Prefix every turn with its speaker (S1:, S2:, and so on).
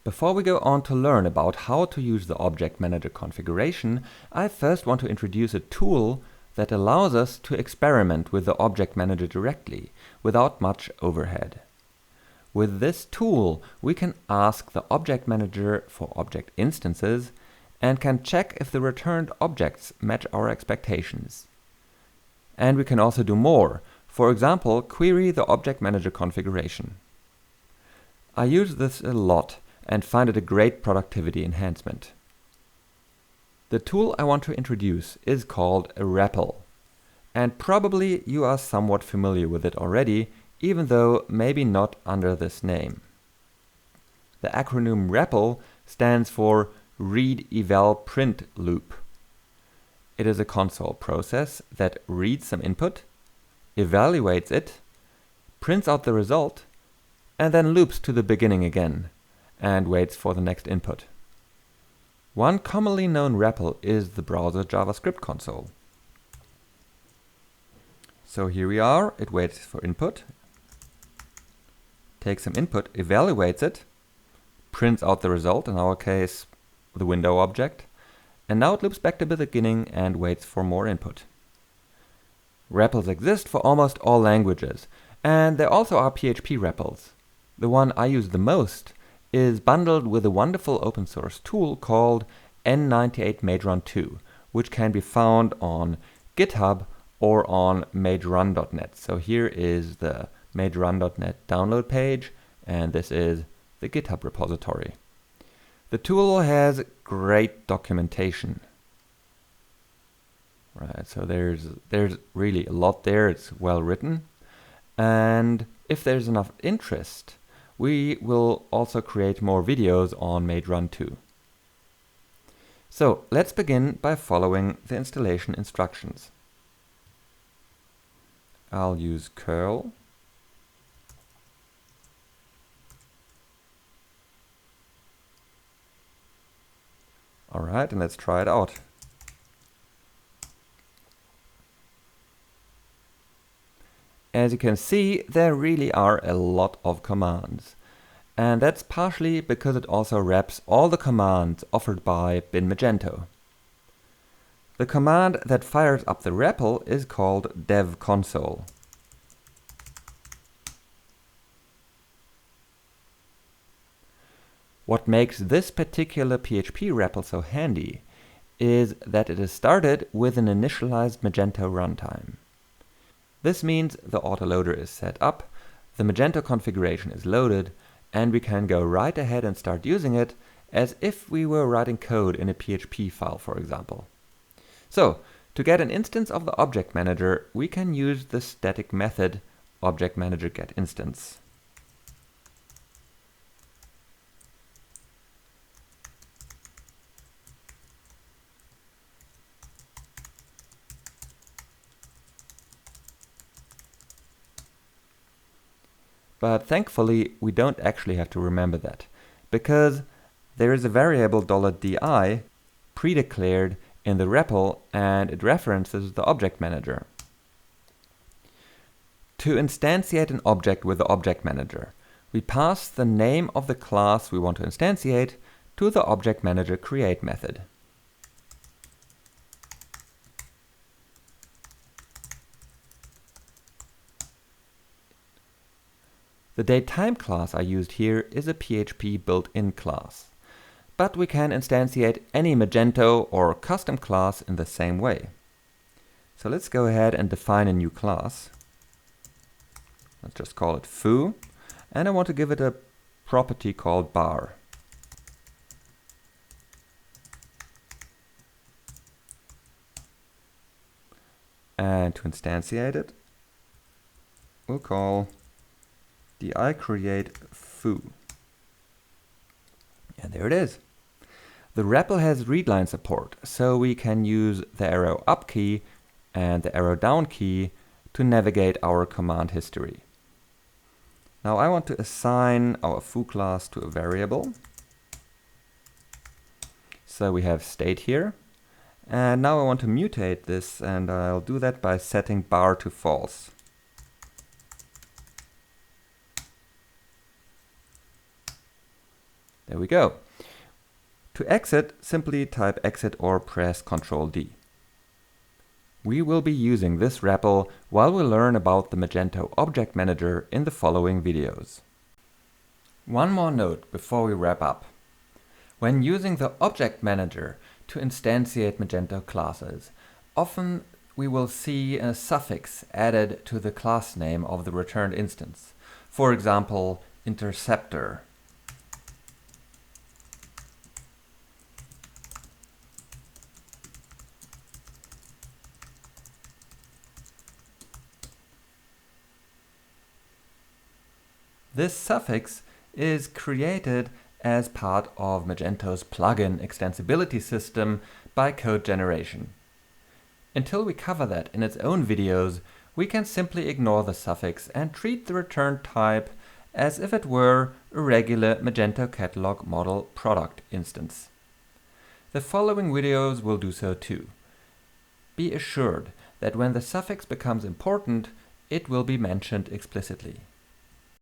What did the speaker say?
S1: Before we go on to learn about how to use the Object Manager configuration, I first want to introduce a tool that allows us to experiment with the Object Manager directly, without much overhead. With this tool, we can ask the Object Manager for object instances and can check if the returned objects match our expectations. And we can also do more. For example, query the Object Manager configuration. I use this a lot and find it a great productivity enhancement. The tool I want to introduce is called a REPL, and probably you are somewhat familiar with it already, even though maybe not under this name. The acronym REPL stands for Read Eval Print Loop. It is a console process that reads some input, evaluates it, prints out the result, and then loops to the beginning again and waits for the next input. One commonly known REPL is the browser JavaScript console. So here we are, it waits for input, takes some input, evaluates it, prints out the result, in our case the window object, and now it loops back to the beginning and waits for more input. REPLs exist for almost all languages, and there also are PHP REPLs. The one I use the most is bundled with a wonderful open source tool called n98 magerun2, which can be found on GitHub or on magerun.net. So here is the magerun.net download page, and this is the GitHub repository. The tool has great documentation. Right, so there's really a lot there, it's well written. And if there's enough interest, we will also create more videos on magerun2. So let's begin by following the installation instructions. I'll use curl. Alright, and let's try it out. As you can see, there really are a lot of commands. And that's partially because it also wraps all the commands offered by bin Magento. The command that fires up the REPL is called dev console. What makes this particular PHP REPL so handy is that it is started with an initialized Magento runtime. This means the autoloader is set up, the Magento configuration is loaded, and we can go right ahead and start using it as if we were writing code in a PHP file, for example. So, to get an instance of the Object Manager, we can use the static method Object Manager getInstance. But thankfully, we don't actually have to remember that, because there is a variable $di pre-declared in the REPL, and it references the Object Manager. To instantiate an object with the Object Manager, we pass the name of the class we want to instantiate to the Object Manager create method. The datetime class I used here is a PHP built-in class, but we can instantiate any Magento or custom class in the same way. So let's go ahead and define a new class. Let's just call it foo, and I want to give it a property called bar. And to instantiate it, we'll call di create foo. And there it is. The REPL has readline support, so we can use the arrow up key and the arrow down key to navigate our command history. Now I want to assign our foo class to a variable. So we have state here. And now I want to mutate this, and I'll do that by setting bar to false. There we go. To exit, simply type exit or press Ctrl D. We will be using this REPL while we learn about the Magento Object Manager in the following videos. One more note before we wrap up. When using the Object Manager to instantiate Magento classes, often we will see a suffix added to the class name of the returned instance. For example, interceptor. This suffix is created as part of Magento's plugin extensibility system by code generation. Until we cover that in its own videos, we can simply ignore the suffix and treat the return type as if it were a regular Magento catalog model product instance. The following videos will do so too. Be assured that when the suffix becomes important, it will be mentioned explicitly.